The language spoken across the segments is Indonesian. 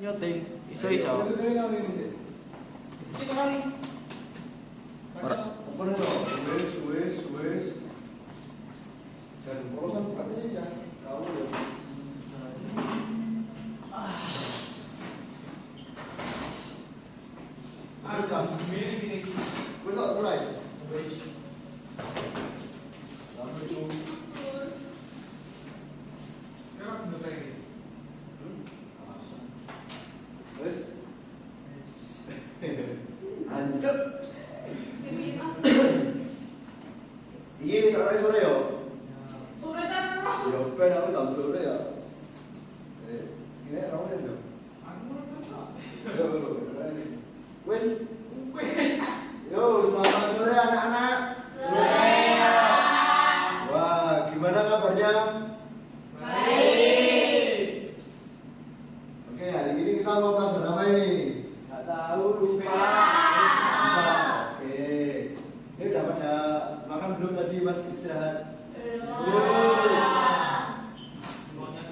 Nyoting iso. Kita kali. Apa nih lo? Wes. Jangan bosan katanya ya. Tahu ya. Ada ini. Wes tak mulai. Wes. Assalamualaikum. Wes. Lanjut. Iya, kalau sore yo. Sore tak apa? Ya, ben aku jam sore ya. Ini ramai ya. Aku tak. Yo, wes. Yo, selamat sore anak-anak. Sore. Wah, gimana kabarnya? Baik. Oke, hari ini kita mau pelajaran apa ini? Enggak tahu, lupa. Oke. Ini udah pada makan belum tadi Mas istirahat?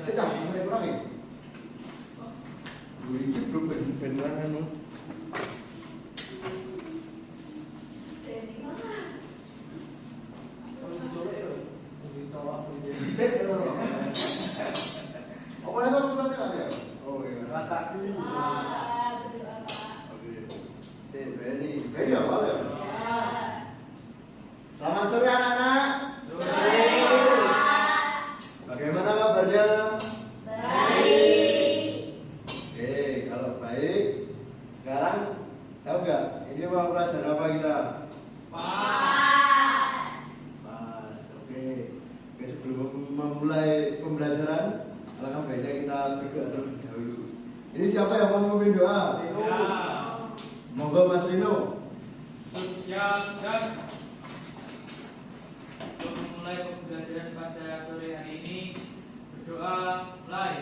Sejam, mulai kurang ya? Ini belum beneran anu. Apa itu putusnya kan ya? Oh iya. Rata. Oke. Beni awal ya? Selamat sore anak-anak. Bagaimana kabarnya? Oke, kalau baik, sekarang tahu nggak? Ini mau pelajaran apa kita? Pas. Oke. Sebelum memulai pembelajaran, alangkah baiknya kita berdoa terlebih dahulu. Ini siapa yang mau memimpin doa? Monggo Mas Rino. Siap dan untuk memulai pembelajaran pada sore hari ini berdoa mulai.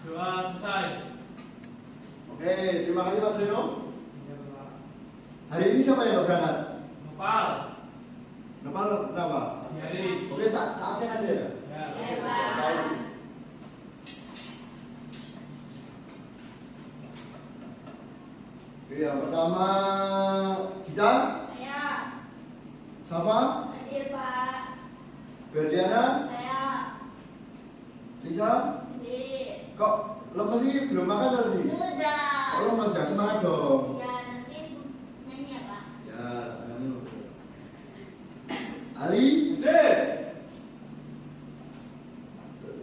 Doa selesai. Oke, terima kasih Mas Rino. Hari ini siapa yang berangkat? Nopal. Nepal kenapa? Hari. Oke, tak absen aja ya. Ya. Oke, yang pertama kita, Safa, Berdiana, Lisa. Kok lemes sih belum makan tadi? Oh, lemes ya, semangat dong. Ya, anu. Ali,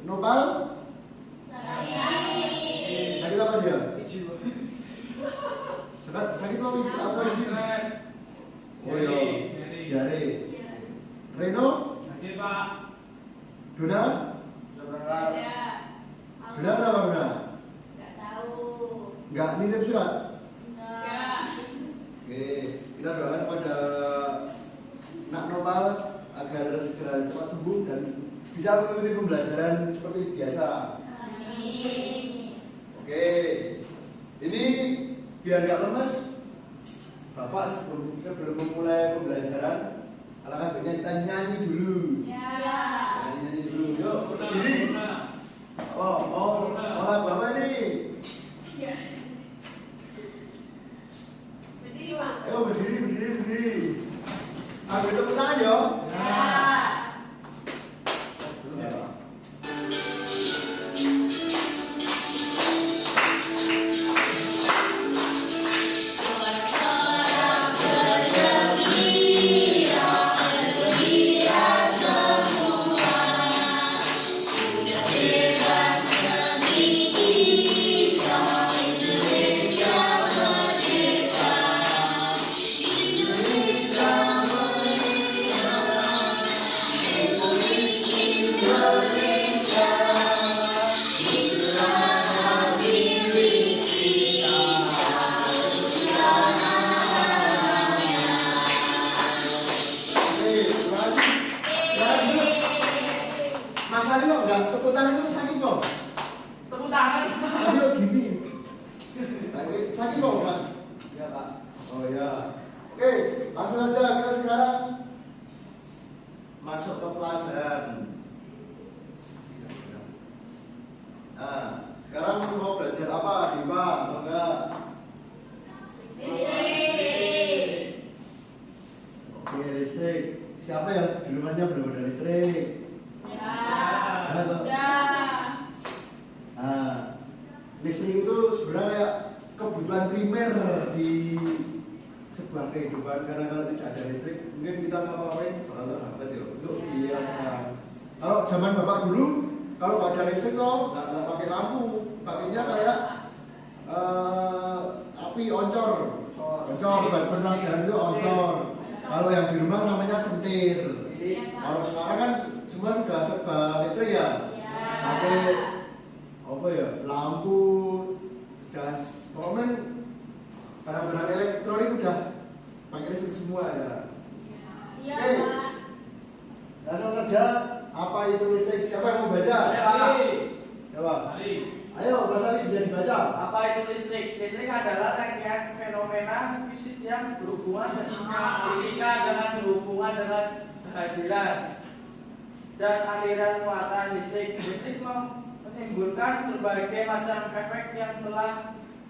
Nopal, sakit apa dia? Sakit apa ini? Atau ini? Oh iya, diare. Reno, Hadir Pak. Dona, Dona kenapa Dona? Enggak nitip surat? Oke, kita doakan pada Nak Nopal agar segera cepat sembuh dan bisa mengikuti pembelajaran seperti biasa. Oke, ini biar gak lemes, Bapak sebelum memulai pembelajaran, alangkah baiknya kita nyanyi dulu. Nyanyi dulu, yuk berdiri. Oh, mau lagu apa nih? Ayo berdiri. Ambil tepuk tangan yo. Dulu ya, Pak. Mas Ali kok enggak tepuk tangan itu sakit kok? Tepuk tangan. Ayo gini. Sakit kok Mas? Iya, Pak. Oh ya. Oke, langsung aja kita sekarang masuk ke pelajaran. listrik? Ya. Ada toh? Udah. Nah, listrik itu sebenarnya kebutuhan primer di sebuah kehidupan, karena kalau tidak ada listrik mungkin kita ngapa-ngapain bakal terhambat ya untuk biaya sekarang. Kalau zaman bapak dulu, kalau nggak ada listrik toh nggak pakai lampu, pakainya kayak api oncor, buat penerang jalan itu oncor. Kalau yang di rumah namanya sentir. Kalau sekarang kan semua sudah serba listrik ya, pakai apa ya, lampu, gas, pokoknya barang-barang elektronik udah pakai listrik semua ya. Iya, Oke. Pak. Langsung saja, apa itu listrik? Siapa yang mau baca? Siapa? Ali. Ayo, Mas Ali bisa dibaca. Apa itu listrik? Listrik adalah rangkaian fenomena fisik yang berhubungan fisika dengan berhubungan dengan kehadiran dan aliran muatan listrik. Listrik menimbulkan berbagai macam efek yang telah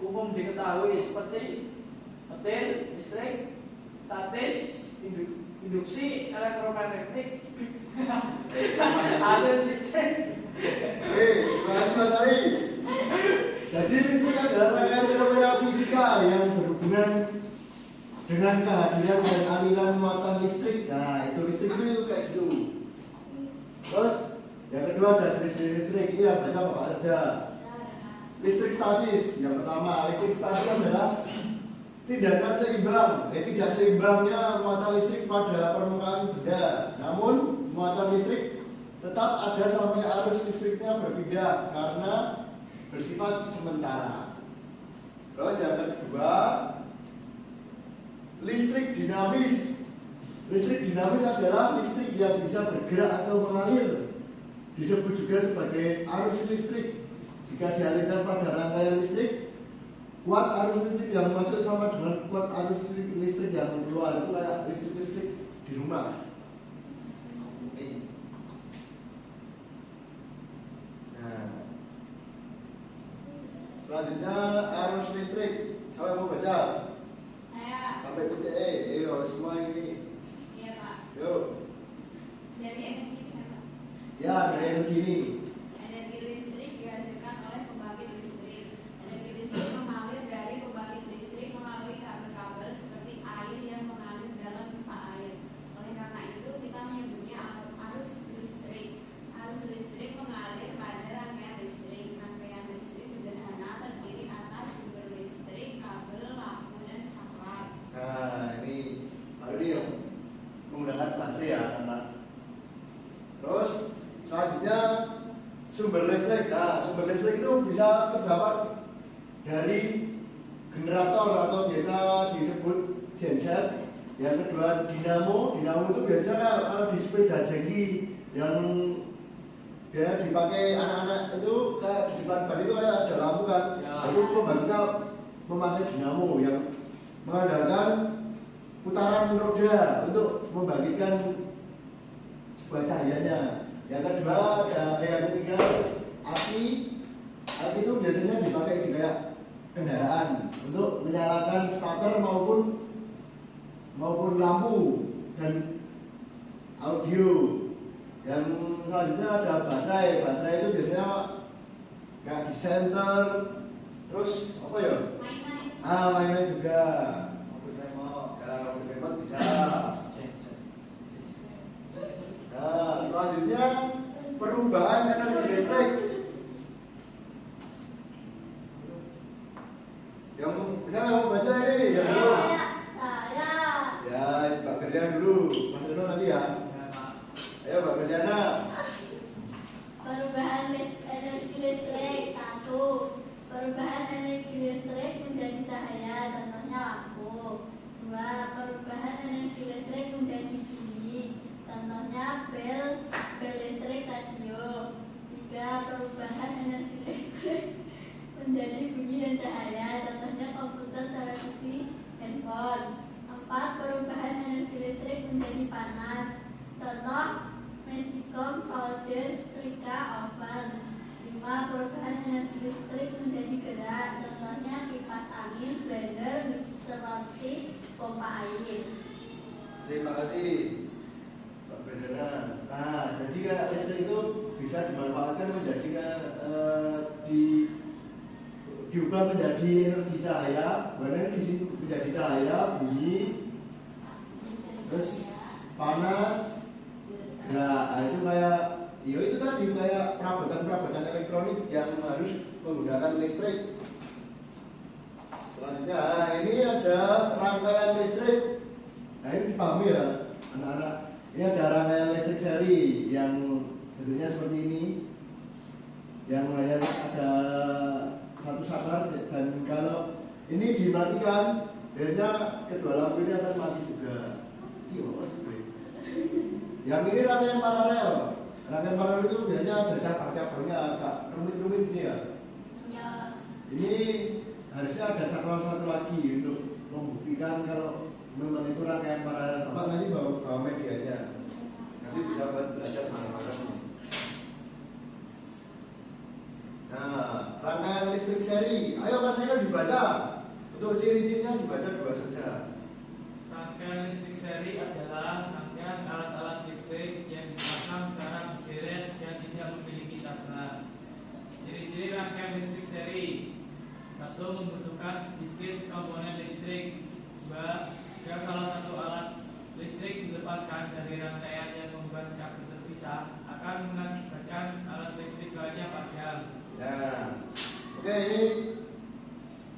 umum diketahui seperti petir listrik, statis, induksi elektromagnetik, arus listrik. Oke, terima kasih Mas Ali. Jadi listrik adalah rangkaian fenomena fisika yang berhubungan dengan kehadiran dan aliran muatan listrik. Nah, itu listrik itu kayak gitu. Terus yang kedua ada jenis listrik, ini yang baca apa aja. Listrik statis, yang pertama listrik statis adalah tindakan seimbang, tidak seimbangnya muatan listrik pada permukaan benda. Namun muatan listrik tetap ada sampai arus listriknya berpindah karena bersifat sementara. Terus yang kedua, listrik dinamis. Listrik dinamis adalah listrik yang bisa bergerak atau mengalir. Disebut juga sebagai arus listrik. Jika dialirkan pada rangkaian listrik, kuat arus listrik yang masuk sama dengan kuat arus listrik yang keluar. Itu kayak listrik di rumah. Nah, selanjutnya arus listrik. Siapa yang mau baca? Saya. Sampai titik E. Ayo semua ini. Iya, Pak. Yuk. Dari energi kan, Pak? Ya, dari yang begini. Energi listrik dihasilkan oleh pembangkit listrik. Energi listrik mengalir dari pembangkit listrik melalui kabel-kabel seperti air yang mengalir dalam pipa air. Oleh karena itu, kita menyebutnya arus listrik. Arus listrik mengalir pada rangkaian listrik. Rangkaian listrik sederhana terdiri atas sumber listrik, kabel, lampu, dan saklar. Nah, ini lalu ini yang menggunakan baterai ya, anak. Terus selanjutnya sumber listrik. Nah, sumber listrik itu bisa terdapat dari generator atau biasa disebut genset. Yang kedua dinamo. Dinamo itu biasanya kalau di sepeda jeki yang biasa dipakai anak-anak itu kayak di depan ban itu kayak ada lampu kan. Ya. Itu pembaginya memakai dinamo yang mengandalkan putaran roda untuk membangkitkan sebuah cahayanya. Yang kedua yang ketiga api. Api itu biasanya dipakai di kayak kendaraan untuk menyalakan starter maupun lampu dan audio. Yang selanjutnya ada baterai. Baterai itu biasanya kayak di center. Terus apa ya? Mainan. Mainan juga. Mobil remote. Ya, mobil remote bisa. Nah, selanjutnya perubahan energi listrik. Yang bisa nggak mau baca ini? Yang belum? Saya. Ya, Mbak Gerliana dulu. Mas Dono nanti ya. Ayo Mbak Gerliana. Perubahan energi listrik. 1. Perubahan energi listrik menjadi cahaya, contohnya lampu. 2. Perubahan energi listrik menjadi bunyi, contohnya bel listrik radio. 3. Perubahan energi listrik menjadi bunyi dan cahaya, contohnya komputer, televisi, handphone. 4. Perubahan energi listrik menjadi panas, contoh magicom, solder, setrika, oven. 5. Perubahan energi listrik menjadi gerak, contohnya kipas angin, blender, mixer roti, pompa air. Terima kasih. Perbedaan. Nah, jadi kan listrik itu bisa dimanfaatkan menjadi diubah menjadi energi cahaya, mana di sini menjadi cahaya, bunyi, terus panas. Nah, itu kayak, ya itu tadi kayak perabotan elektronik yang harus menggunakan listrik. Selanjutnya, ini ada rangkaian listrik. Nah, ini dipahami ya, anak-anak. Ini ada rangkaian listrik seri yang bentuknya seperti ini, yang hanya ada satu saklar, dan kalau ini dimatikan, biasanya kedua lampu ini akan mati juga. Iya, maksudnya. Yang ini rangkaian paralel. Rangkaian paralel itu biasanya ada cabang-cabangnya agak rumit-rumit ini ya. Iya. Ini harusnya ada saklar satu lagi untuk membuktikan kalau memang itu rangkaian paralel. Bapak nanti bawa medianya, nanti bisa buat belajar bareng-bareng. Nah, rangkaian listrik seri. Ayo Mas Rino dibaca. Untuk ciri-cirinya dibaca dua saja. Rangkaian listrik seri adalah rangkaian alat-alat listrik yang dipasang secara berderet dan tidak memiliki tabrak. Ciri-ciri rangkaian listrik seri: 1. Membutuhkan sedikit komponen listrik. 2. Jika salah satu alat listrik dilepaskan dari rangkaian yang membuat kabel terpisah, akan mengakibatkan alat listrik lainnya padam. Nah, oke, ini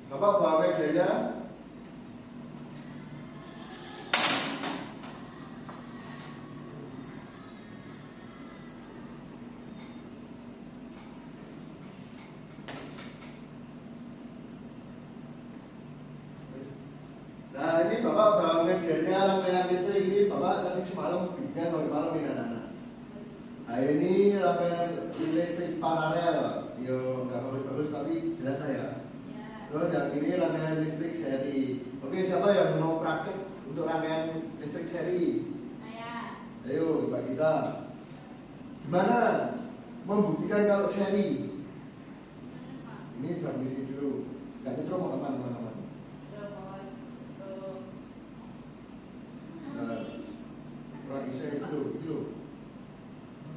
Bapak bawa medianya. Nah, ini Bapak bawa medianya rangkaian listrik ini. Bapak tadi semalam bikinnya sampai malam ini anak-anak. Nah, ini rangkaian listrik paralel. Yo, nggak bagus-bagus tapi jelas ya. Terus yang ini rangkaian listrik seri. Oke, siapa yang mau praktek untuk rangkaian listrik seri? Saya. Ayo, Mbak kita. Gimana membuktikan kalau seri? Ini sambil ini dulu. Nggak nyetrum teman-teman. Kurang bisa itu.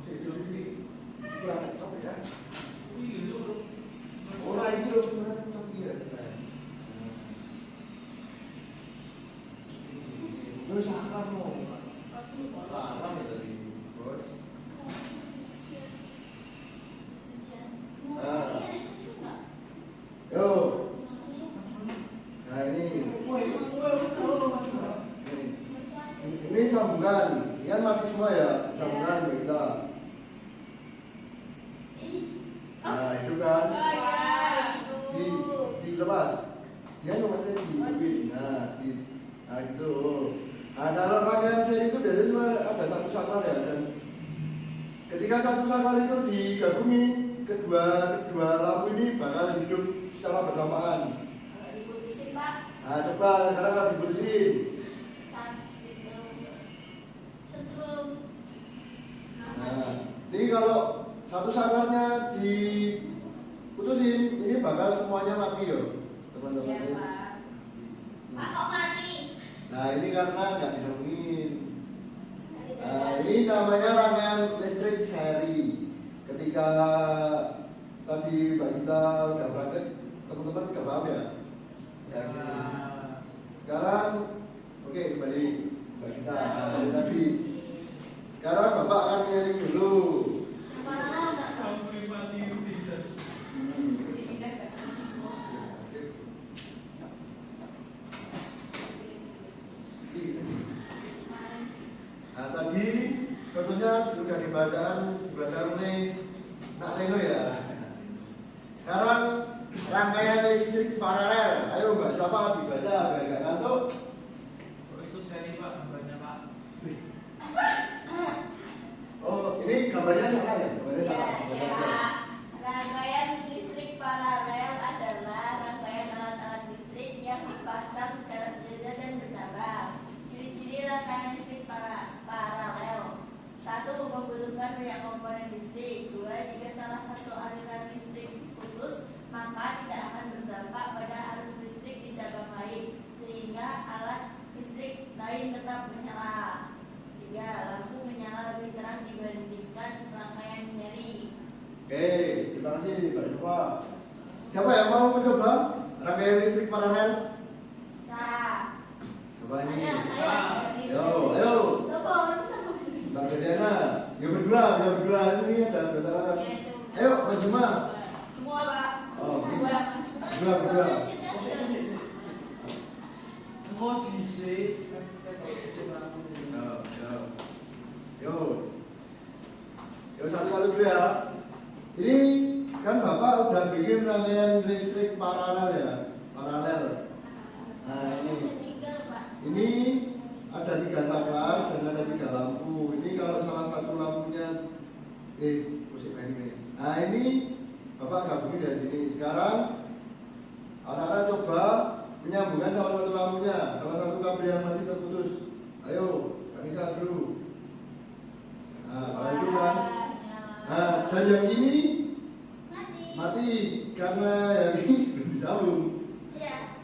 Itu kurang cocok ya. Orang itu kurang cocok ya. Terus apa mau? Apa ya tadi, bos? Yo. Nah ini sambungan. Ian mati semua ya, sambungan kita. Nah itu kan dilepas. Dia nomornya di nah gitu. Nah kalau rangkaian seri itu biasanya cuma ada satu saklar ya, dan ketika satu saklar itu digabungi, kedua lampu ini bakal hidup secara bersamaan. Diputusin Pak. Nah coba sekarang kalau diputusin. Setrum. Nah ini kalau satu saklarnya diputusin, ini bakal semuanya mati ya teman-teman. Iya Pak. Pak kok mati? Nah ini karena nggak disambungin. Nah ini namanya rangkaian listrik seri. Ketika tadi Mbak kita udah praktek, teman-teman nggak paham ya? Ya gini. Sekarang oke, kembali Mbak kita dari tadi. Sekarang Bapak akan ngiling dulu. Nah tadi contohnya sudah dibaca oleh Nak Reno ya. Sekarang rangkaian listrik paralel. Ayo Mbak siapa dibaca biar nggak ngantuk. Oh, itu seri Pak, gambarnya Pak. Oh ini gambarnya salah ya? Gambarnya salah. Rangkaian listrik paralel adalah rangkaian alat-alat listrik yang dipasang secara sejajar dan bercabang. Ciri-ciri rangkaian listrik paralel: 1. Membutuhkan banyak komponen listrik. 2. Jika salah satu aliran listrik putus, maka tidak akan berdampak pada arus listrik di cabang lain, sehingga alat listrik lain tetap menyala. 3. Lampu menyala menyala lebih terang dibandingkan rangkaian seri. Oke, terima kasih Pak Joko. Siapa yang mau mencoba rangkaian listrik paralel? Bisa. Siapa ini? Ayo. Ayo. Coba orang sama. Mbak Gadiana, ya berdua ini ada bahasa Arab. Ya, itu. Ayo, Mas Juma. Semua, Pak. Oh, Dua. berdua. Oh, dice. Yo satu-satu dulu ya. Ini kan Bapak udah bikin rangkaian listrik paralel ya, paralel. Nah ini ada 3 saklar dan ada 3 lampu. Ini kalau salah satu lampunya, musik ini. Nah ini Bapak gabungin dari sini. Sekarang anak-anak coba menyambungkan salah satu lampunya, salah satu kabel yang masih terputus. Ayo, Kak Nisa dulu. Nah, itu kan. Nah, dan yang ini mati karena yang ini belum disambung.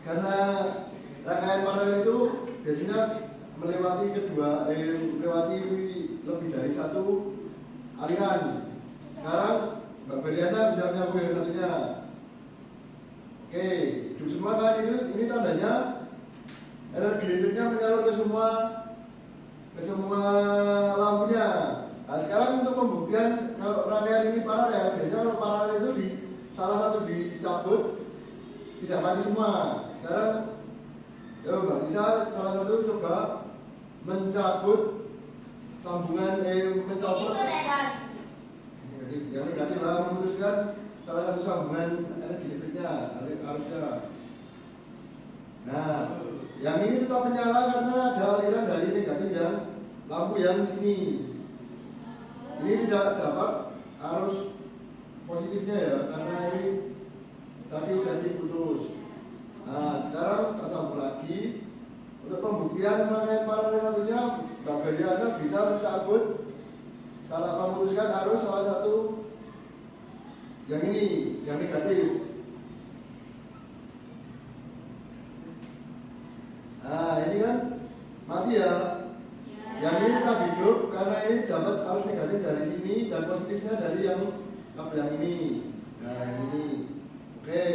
Karena rangkaian paralel itu biasanya melewati melewati lebih dari satu aliran. Sekarang Mbak Beliana bisa menyambung yang satunya. Oke, hidup semua kan ini tandanya energi listriknya menyalur ke semua lampunya. Nah sekarang untuk pembuktian kalau rangkaian ini paralel, biasanya kalau paralel itu di salah satu dicabut tidak mati semua. Sekarang ya Mbak Nisa salah satu coba mencabut sambungan mencabut yang negatif memutuskan salah satu sambungan energi listriknya harusnya. Nah, yang ini tetap menyala karena ada aliran dari negatif yang lampu yang sini. Ini tidak dapat arus positifnya ya, karena ini tadi sudah diputus. Nah, sekarang kita sambung lagi untuk pembuktian rangkaian paralel satunya. Mbak Beliana bisa mencabut memutuskan arus salah satu yang ini, yang negatif. Nah, ini kan mati ya. Yang ini tetap hidup karena ini dapat arus negatif dari sini dan positifnya dari yang kabel yang ini. Nah, ini. Oke.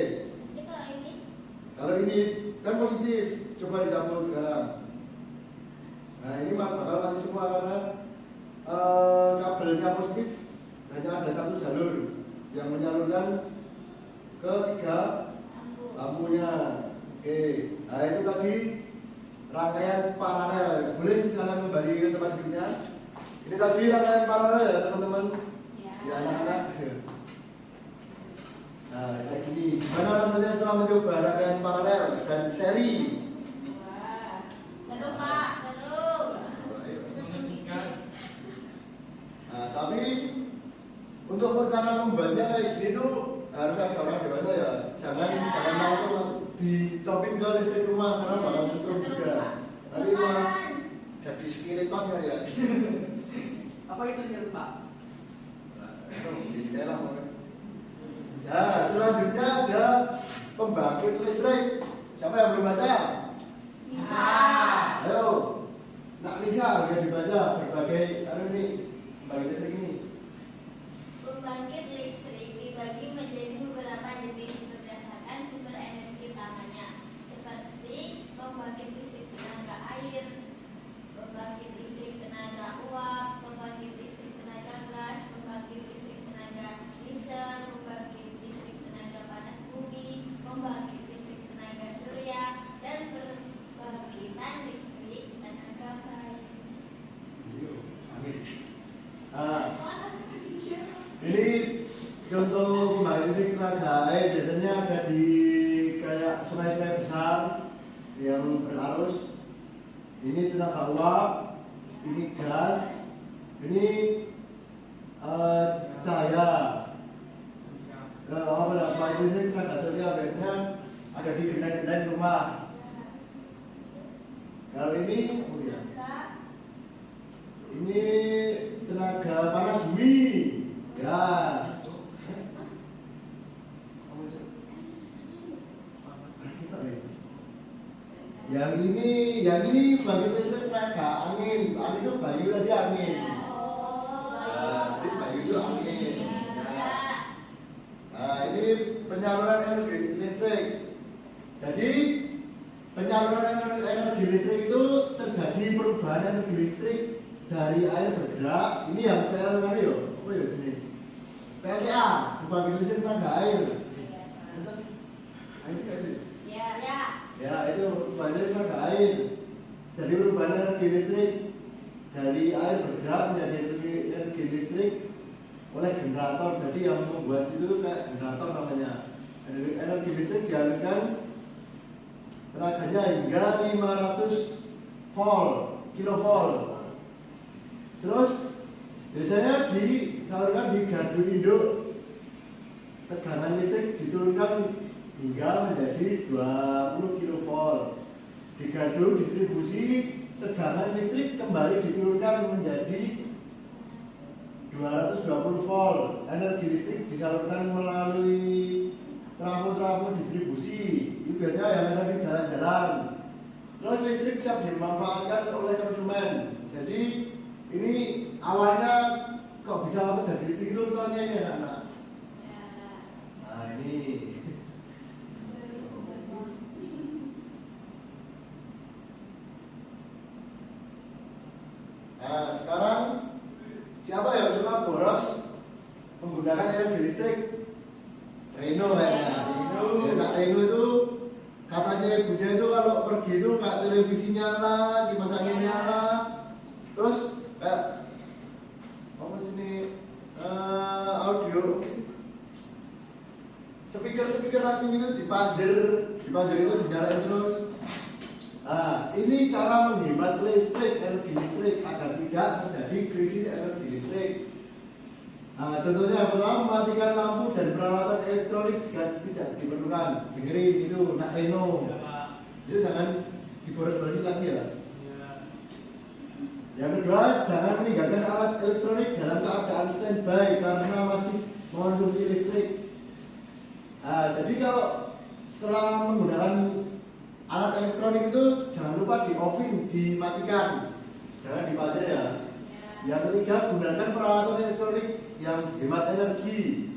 Kalau ini kan positif, coba dicampur sekarang. Nah, ini bakal mati semua karena kabelnya positif hanya ada satu jalur yang menyalurkan ke 3 lampunya. Oke, nah itu tadi rangkaian paralel. Boleh silakan kembali ke tempat duduknya. Ini tadi rangkaian paralel ya teman-teman. Ya anak-anak. Nah kayak gini. Gimana rasanya setelah mencoba rangkaian paralel dan seri? Wah, seru Pak, seru. Nah tapi untuk cara membuatnya kayak gini tuh harus ada orang dewasa ya. Jangan langsung dicopin ke listrik rumah karena bakal setrum juga. Nanti malah jadi skeleton ya. Apa itu yang Pak? Ya, selanjutnya ada pembangkit listrik. Siapa yang belum baca? Bisa. Ayo, Nak Lisa biar dibaca berbagai ini pembangkit listrik ini. Pembangkit listrik dibagi menjadi beberapa jenis berdasarkan sumber energi utamanya, seperti pembangkit listrik tenaga air, pembangkit listrik tenaga uap, pembangkit listrik tenaga gas, pembangkit listrik tenaga diesel, pembangkit listrik tenaga panas bumi, pembangkit listrik tenaga surya, dan pembangkitan listrik tenaga bayu. Ini contoh pembangkit listrik tenaga air biasanya ada di kayak sungai-sungai besar yang berarus. Ini tenaga uap, ini gas, ini cahaya. Pembangkit listrik tenaga surya biasanya ada di genteng-genteng rumah. Kalau ini, ini tenaga panas bumi. Ya. Yang ini pembangkit listrik tenaga angin. Angin itu bayu tadi angin. Jadi Bayu itu angin. Ya. Nah, ini penyaluran energi listrik. Jadi penyaluran energi listrik itu terjadi perubahan energi listrik dari air bergerak. Ini yang PL tadi yo. Apa ya sini? PLTA, pembangkit listrik tenaga air. Ya. Ya. Ya, itu pembangkit listrik tenaga air. Jadi perubahan energi listrik dari air bergerak menjadi energi listrik oleh generator. Jadi yang membuat itu kayak generator namanya. Energi listrik dialirkan tenaganya hingga 500 kilovolt. Terus biasanya disalurkan di gardu induk. Tegangan listrik diturunkan hingga menjadi 20 kilovolt. Di gardu distribusi tegangan listrik kembali diturunkan menjadi 220 volt. Energi listrik disalurkan melalui trafo distribusi. Itu biasanya yang ada di jalan-jalan. Terus listrik siap dimanfaatkan oleh konsumen. Jadi ini awalnya kok bisa terjadi listrik itu contohnya ini anak-anak. Nah ini. Nah sekarang siapa yang suka boros menggunakan energi listrik? Reno kayaknya. Nah, Reno itu katanya ibunya itu kalau pergi itu kayak televisi nyala, kipas angin nyala, terus kayak apa sini audio, speaker nanti itu dipanjer itu dinyalain terus. Nah, ini cara menghemat listrik, energi listrik agar tidak terjadi krisis energi listrik. Nah, contohnya yang pertama mematikan lampu dan peralatan elektronik jika tidak diperlukan. Dengerin itu, nak Reno. Itu jangan diboros-borosin lagi ya. Yang kedua, jangan meninggalkan alat elektronik dalam keadaan standby karena masih mengonsumsi listrik. Nah, jadi kalau setelah menggunakan alat elektronik itu jangan lupa di offin, dimatikan, jangan dipajar ya. Yang ketiga, gunakan peralatan elektronik yang hemat energi.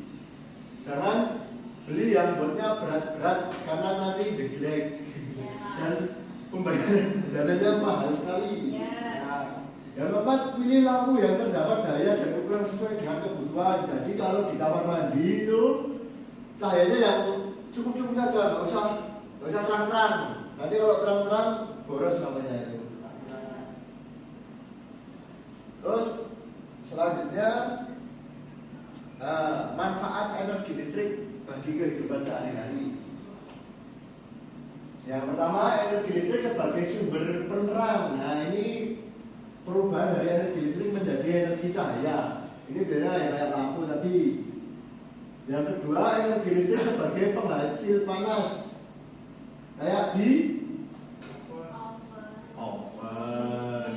Jangan beli yang buatnya berat-berat karena nanti jeglek dan pembayaran dananya mahal sekali. Yang keempat, pilih lampu yang terdapat daya dan ukuran sesuai dengan kebutuhan. Jadi kalau di kamar mandi itu cahayanya yang cukup-cukup saja, nggak usah terang-terang. Nanti kalau terang-terang boros namanya itu. Terus selanjutnya manfaat energi listrik bagi kehidupan sehari-hari. Yang pertama, energi listrik sebagai sumber penerang. Nah ini perubahan dari energi listrik menjadi energi cahaya. Ini biasanya yang kayak lampu tadi. Yang kedua, energi listrik sebagai penghasil panas. Kayak di oven,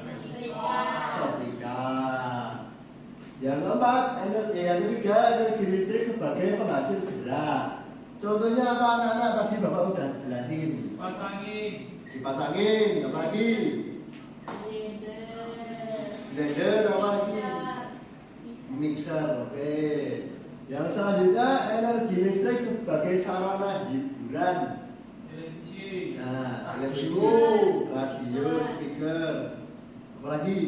setrika. Yang keempat, yang ketiga, energi listrik sebagai penghasil gerak. Contohnya apa anak-anak? Tadi Bapak udah jelasin. Kipas angin, apa lagi? Blender, apa lagi? Mixer, oke. Yang selanjutnya, energi listrik sebagai sarana hiburan. Nah, radio, speaker, apa lagi?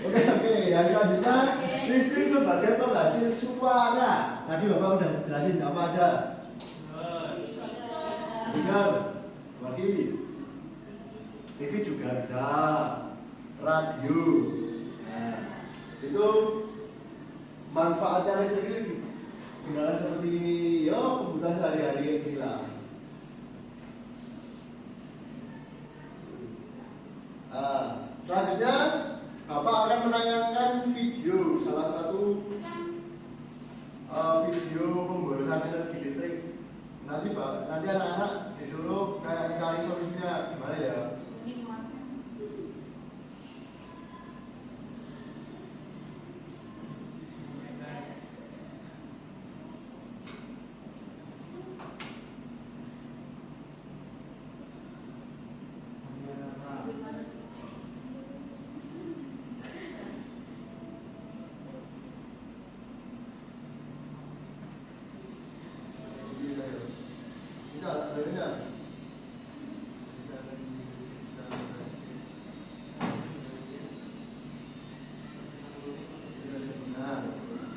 Oke, yang selanjutnya listrik sebagai penghasil suara. Tadi Bapak udah jelasin apa aja. Speaker, lagi TV juga bisa, radio. Nah, itu manfaatnya listrik itu gunakan seperti kebutuhan sehari-hari ini lah. Selanjutnya Bapak akan menayangkan video, salah satu video pemborosan energi listrik. Nanti anak-anak disuruh kayak mencari solusinya gimana ya.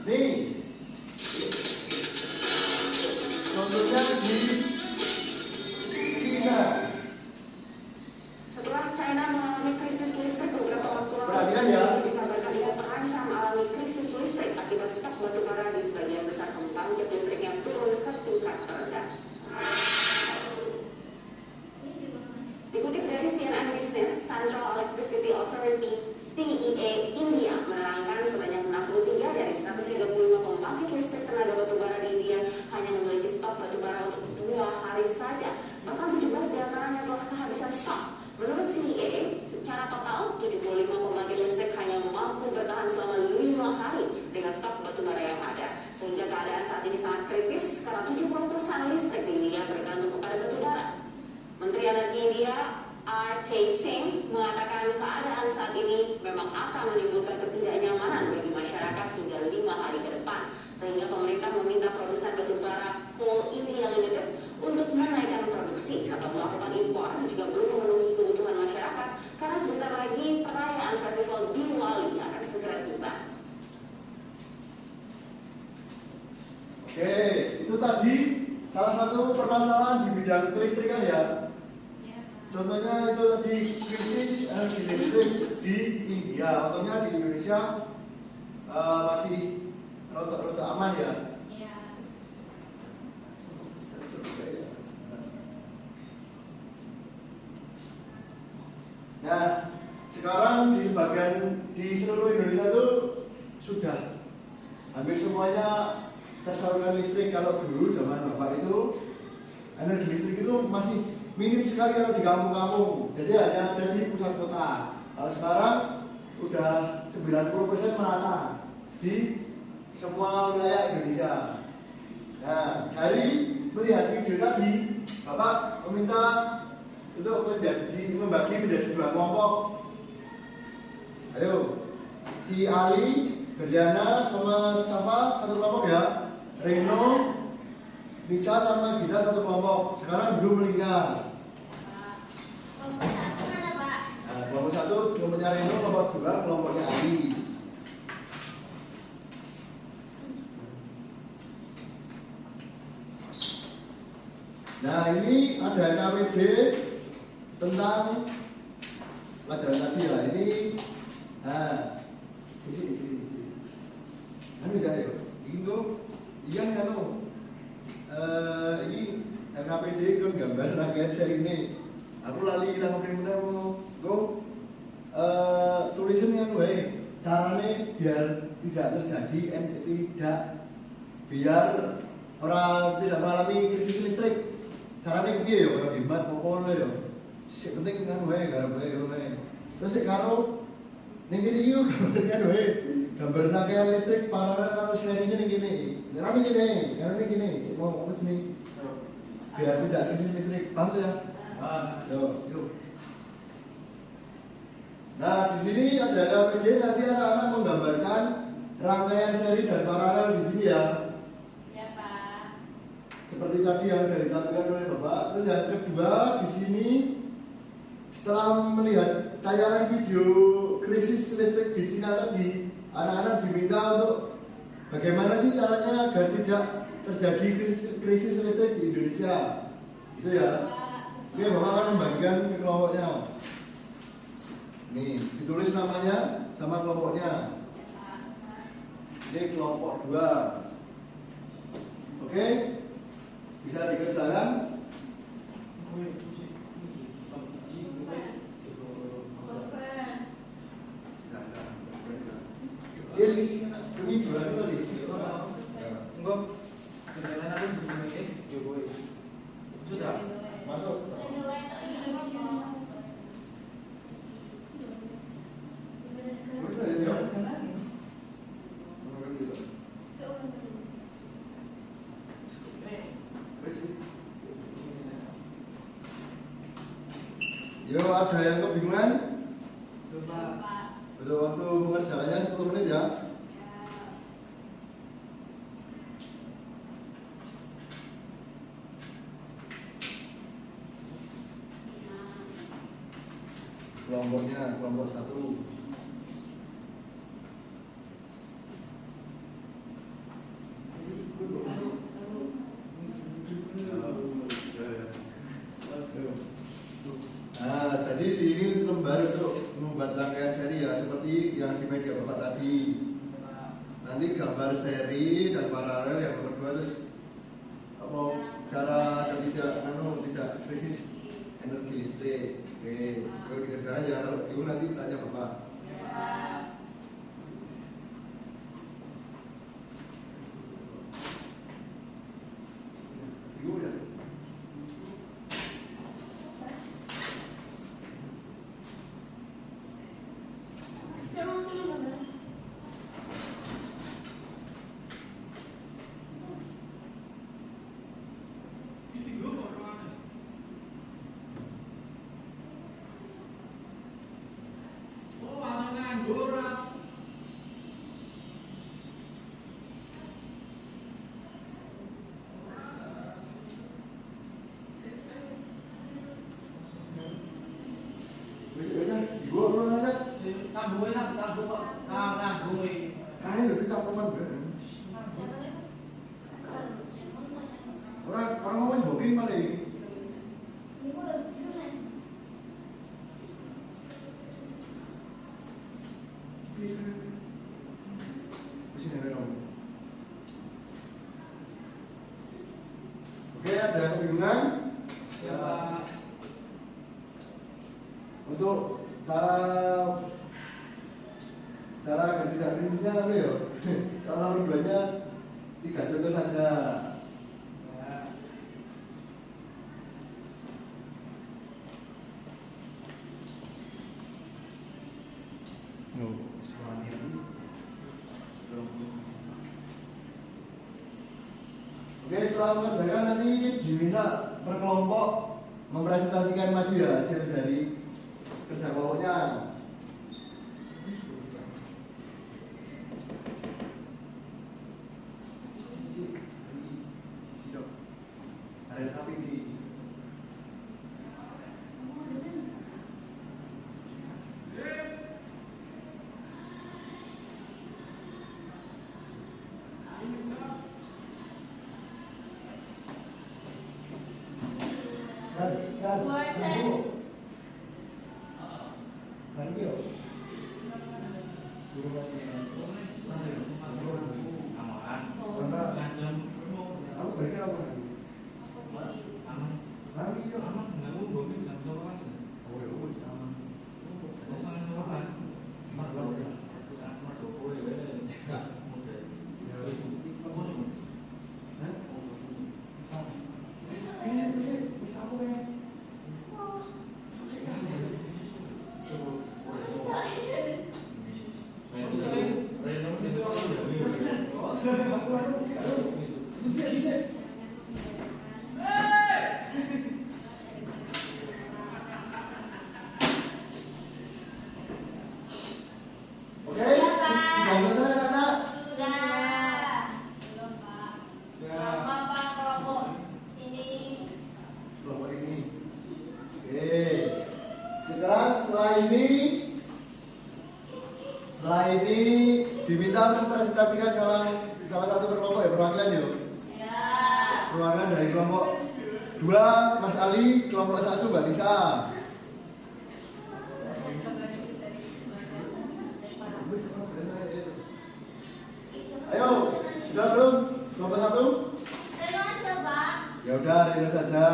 Nih, contohnya di Cina. Setelah China mengalami krisis listrik beberapa waktu lalu, Perhatikan ya. dikabarkan ia terancam alami krisis listrik akibat stok batu bara di sebagian besar pembangkit listrik yang turun ke tingkat terendah. Dikutip dari CNN Business, Central Electricity Authority (CEA) India menerangkan sebanyak 63 dari 135 pembangkit listrik tenaga batu bara di India hanya memiliki stok batu bara untuk 2 hari saja. Bahkan 17 diantaranya telah kehabisan stok. Menurut CEA, secara total 75 pembangkit listrik hanya mampu bertahan selama 5 hari dengan stok batu bara yang ada. Sehingga keadaan saat ini sangat kritis karena 70% listrik di India bergantung kepada batu bara. Menteri Energi India R.K. Singh mengatakan keadaan saat ini memang akan menimbulkan ketidaknyamanan bagi masyarakat hingga 5 hari ke depan, sehingga pemerintah meminta produsen batu bara Coal India Limited untuk menaikkan produksi atau melakukan impor jika belum memenuhi kebutuhan masyarakat, karena sebentar lagi perayaan festival Diwali akan segera tiba. Oke, itu tadi salah satu permasalahan di bidang kelistrikan ya. Contohnya itu tadi krisis energi listrik di India. Contohnya di Indonesia masih rada aman ya. Iya. Nah, sekarang di seluruh Indonesia itu sudah hampir semuanya tersalurkan listrik. Kalau dulu zaman Bapak itu energi listrik itu masih minim sekali kalau di kampung-kampung. Jadi hanya ada di pusat kota. Kalau sekarang udah 90% merata di semua wilayah Indonesia. Nah, dari melihat video tadi, Bapak meminta untuk membagi menjadi 2 kelompok. Ayo, si Ali, Berliana, sama Safa satu kelompok ya. Reno, Nisa sama Gita satu kelompok. Sekarang dulu melingkar. Kelompok satu mana, Pak? Nah, kelompok 1 kelompoknya Reno, kelompok 2 kelompoknya Ali. Nah, ini ada KWD tentang pelajaran tadi lah. Ini, nah, di sini. Anu ya, ini tuh, iya anu. Ini LKPD itu gambar rangkaian seri ini. Aku lali hilang primer mau tulisannya gue caranya biar tidak terjadi biar orang tidak mengalami krisis listrik. Caranya piye ya kayak hemat pokoknya ya. Sing penting kan gue garap. Terus karo ning kene iki gambar gue gambar rangkaian listrik paralel karo serinya ning kene. Karena gini, mau apa sih? Biar tidak krisis listrik, paham tuh ya? Yuk. Nah, di sini ada LPG, nanti anak-anak menggambarkan rangkaian seri dan paralel di sini ya. Ya, Pak. Seperti tadi yang sudah ditampilkan oleh Bapak. Terus yang kedua di sini, setelah melihat tayangan video krisis listrik di Cina tadi, anak-anak diminta untuk bagaimana sih caranya agar tidak terjadi krisis listrik di Indonesia. Itu ya. Oke, Bapak akan membagikan ke kelompoknya. Nih, ditulis namanya sama kelompoknya. Ini kelompok 2. Oke? Bisa dikerjakan? Ini 2 itu tadi. Enggak. Kegiatan aku begini Jokowi. Sudah. Masuk. Yo, ada yang kebingungan? Butuh waktu mengerjakannya 10 menit ya. Kelompoknya, kelompok 1. yang di media Bapak tadi. Nanti gambar seri dan paralel yang nomor 2 terus apa cara tidak krisis energi listrik. Oke, kalau dikerjakan ya kalau itu nanti tanya Bapak. Ibu ya. Kayak lebih cakupan bener. Orang ngomong booking malah ini. Oke, ada kebingungan? Ya. Untuk cara agar tidak krisisnya apa ya? Cara nomor 2-nya 3 contoh saja. Oke, setelah mengerjakan nanti diminta per kelompok mempresentasikan maju ya hasil dari kerja kelompoknya. Ada tapi di setelah ini diminta mempresentasikan salah satu kelompok ya, perwakilan ya. Perwakilan dari kelompok 2 Mas Ali, kelompok 1 Mbak Lisa. Ayo, sudah belum? Kelompok 1? Reno aja, Pak. Ya udah, Reno saja.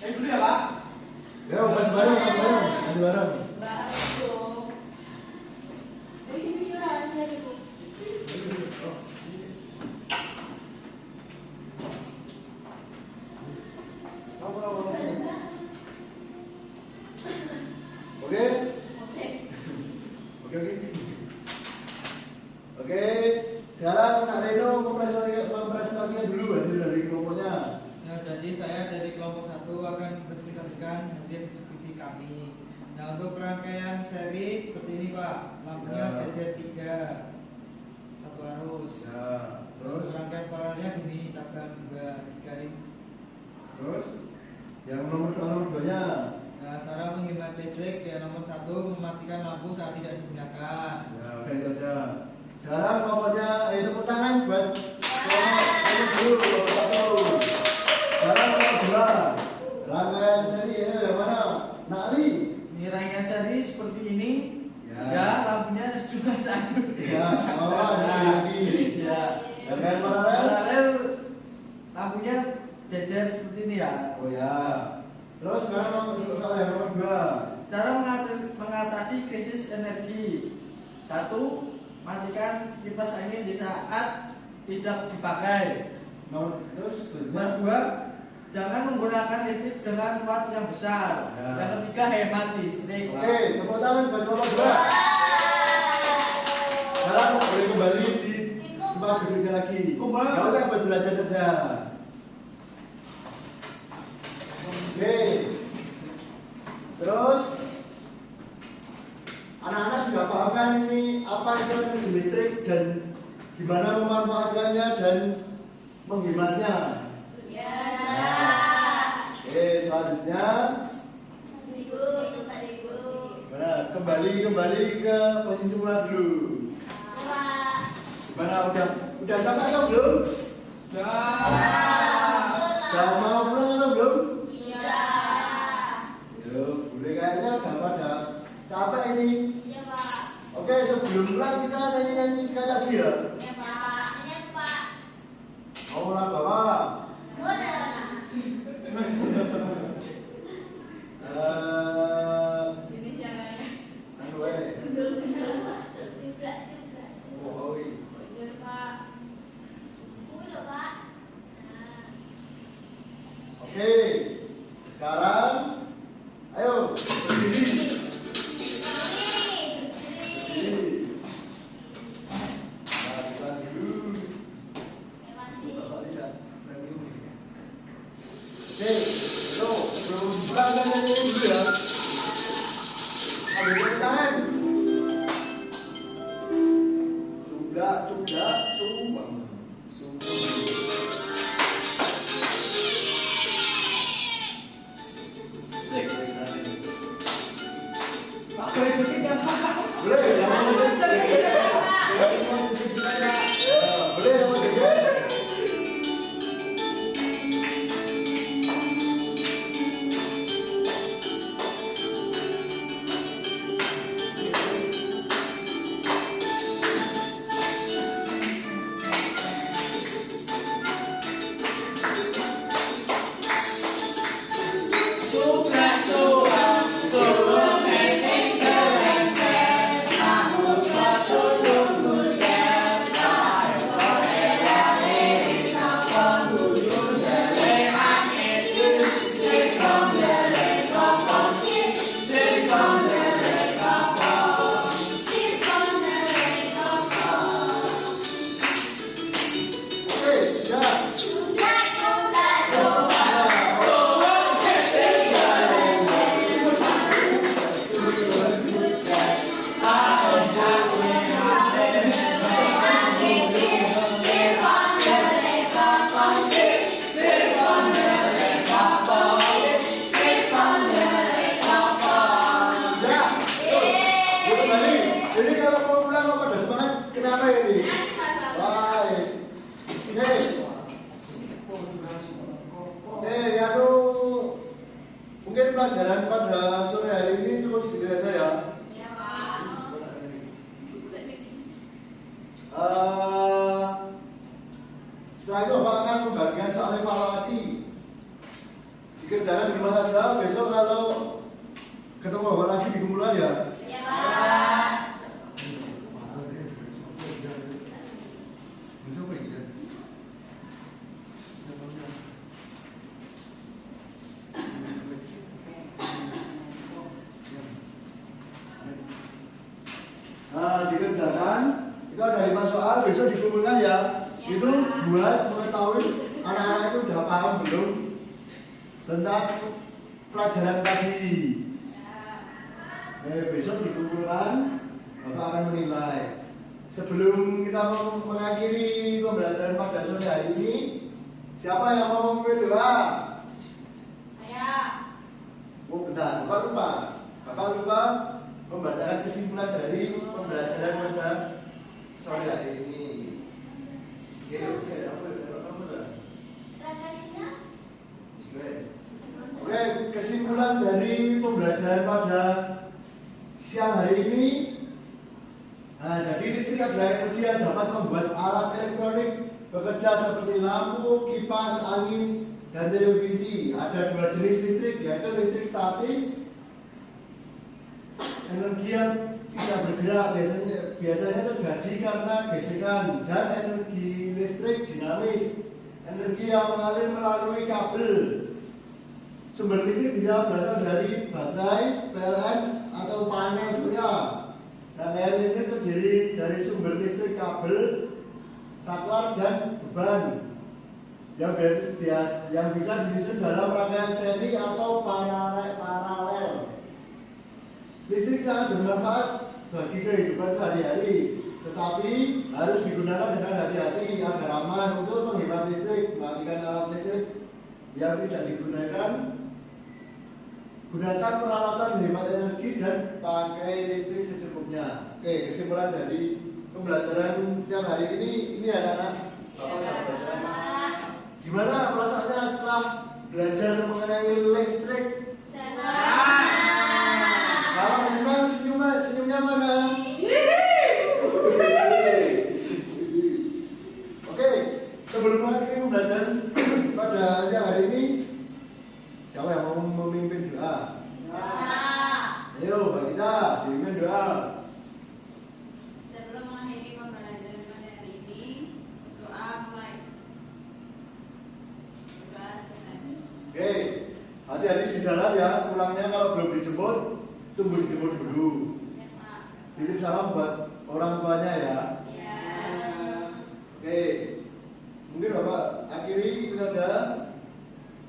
Dulu ya Pak. Ya, maju bareng. Oke, sekarang Kak Reno mempresentasikan dulu hasil dari kelompoknya. Nah, jadi saya dari kelompok 1 akan mempresentasikan hasil diskusi kami. Nah, untuk rangkaian seri seperti ini Pak, lampunya CC3 satu arus. Ya, Terus rangkaian paralelnya gini, cabang juga garing. Terus yang nomor 2-nya. Nah, cara menghemat listrik ya nomor 1 mematikan lampu saat tidak digunakan. Ya, oke itu aja. Sekarang kelompoknya, tepuk tangan buat kelompok dulu, kelompok 1. seperti ini ya. Oh ya. Terus sekarang soal yang nomor 2. Cara mengatasi krisis energi. 1. Matikan kipas angin di saat tidak dipakai. Terus Yang 2. Jangan menggunakan listrik dengan watt yang besar. Ya. Yang ketiga, hemat listrik. Oke, tepuk tangan buat nomor 2. Sekarang boleh kembali di tempat duduknya lagi. Gak usah buat belajar saja. Oke. Terus anak-anak sudah paham kan ini apa itu energi listrik dan gimana memanfaatkannya dan menghematnya. Ya. Oke, selanjutnya benar, kembali ke posisi semula dulu. Gimana udah sampai atau belum? Udah mau pulang atau belum? Yo, boleh kayaknya udah pada capek ini. Oke, sebelum pulang kita nyanyi-nyanyi sekali lagi ya. Mau lagu apa? Ini caranya. Anu wae. Oh, iya. Belajar, Pak. Oke, sekarang ayo berdiri. Oke, so sebelum pulang kan nyanyi dulu ya. Ambil tepuk tangan. Cubda, sumbang. Boleh, yang mau joget? Boleh, yang mau joget? Oke, ya. Ya. Yuk kembali. Jadi kalau mau pulang mau pada semangat kenapa ini? Baik. Anu mungkin pelajaran pada sore hari ini cukup segitu saja ya. Ya, Pak. Setelah itu Bapak akan membagikan soal evaluasi. Dikerjakan di rumah saja. Besok kalau ketemu Bapak lagi di kumpulan ya. Nah, dikerjakan itu ada 5 soal, besok dikumpulkan ya. Ya, Itu Pak. buat mengetahui anak-anak itu udah paham belum tentang pelajaran tadi. Besok dikumpulkan, Bapak akan menilai. Sebelum kita mengakhiri pembelajaran pada sore hari ini, siapa yang mau memimpin doa? Ayah. Oh benar, Bapak lupa membacakan kesimpulan dari pembelajaran pada sore hari ini. Oke, Oke, kesimpulan dari pembelajaran pada siang hari ini. Nah, jadi listrik adalah energi yang dapat membuat alat elektronik bekerja seperti lampu, kipas angin, dan televisi. Ada dua jenis listrik, yaitu listrik statis, energi yang tidak bergerak biasanya terjadi karena gesekan, dan energi listrik dinamis, energi yang mengalir melalui kabel. Sumber listrik bisa berasal dari baterai, PLN, atau panel surya. Rangkaian listrik terdiri dari sumber listrik kabel, saklar, dan beban yang bisa disusun dalam rangkaian seri atau paralel. Listrik sangat bermanfaat bagi kehidupan sehari-hari, tetapi harus digunakan dengan hati-hati agar aman. Untuk menghemat listrik, matikan alat listrik yang tidak digunakan. Gunakan peralatan hemat energi dan pakai listrik secukupnya. Oke, kesimpulan dari pembelajaran siang hari ini anak-anak. Gimana perasaannya setelah belajar mengenai listrik? Kalau senang senyumnya mana? Oke, sebelum mengakhiri pembelajaran pada siang hari ini, siapa yang mau memimpin doa? Ayo, Mbak Gita, pimpin doa. Sebelum mengakhiri pembelajaran pada hari ini, doa mulai. Doa selesai. Oke, hati-hati di jalan ya. Pulangnya kalau belum dijemput, tunggu dijemput dulu. Ya, Pak. Titip salam buat orang tuanya ya. Ya. Oke, mungkin Bapak akhiri itu saja.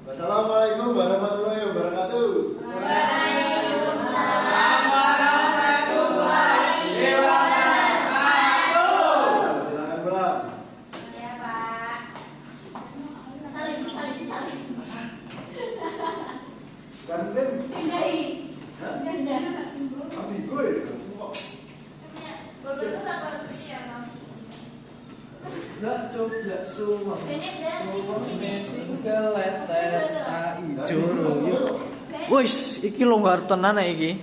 Wassalamualaikum warahmatullahi wabarakatuh. Waalaikumsalam. Silakan pulang. Ya, Pak. Saling. Bukan mungkin. Pindahi. Hah? Pindah. Ambil gue. Bapak itu tak pergi ya, Bang? Nggak coba semua. Ini berarti sini. Geletet tak Dari ijo. dulu. Wis, iki longgar tenan iki.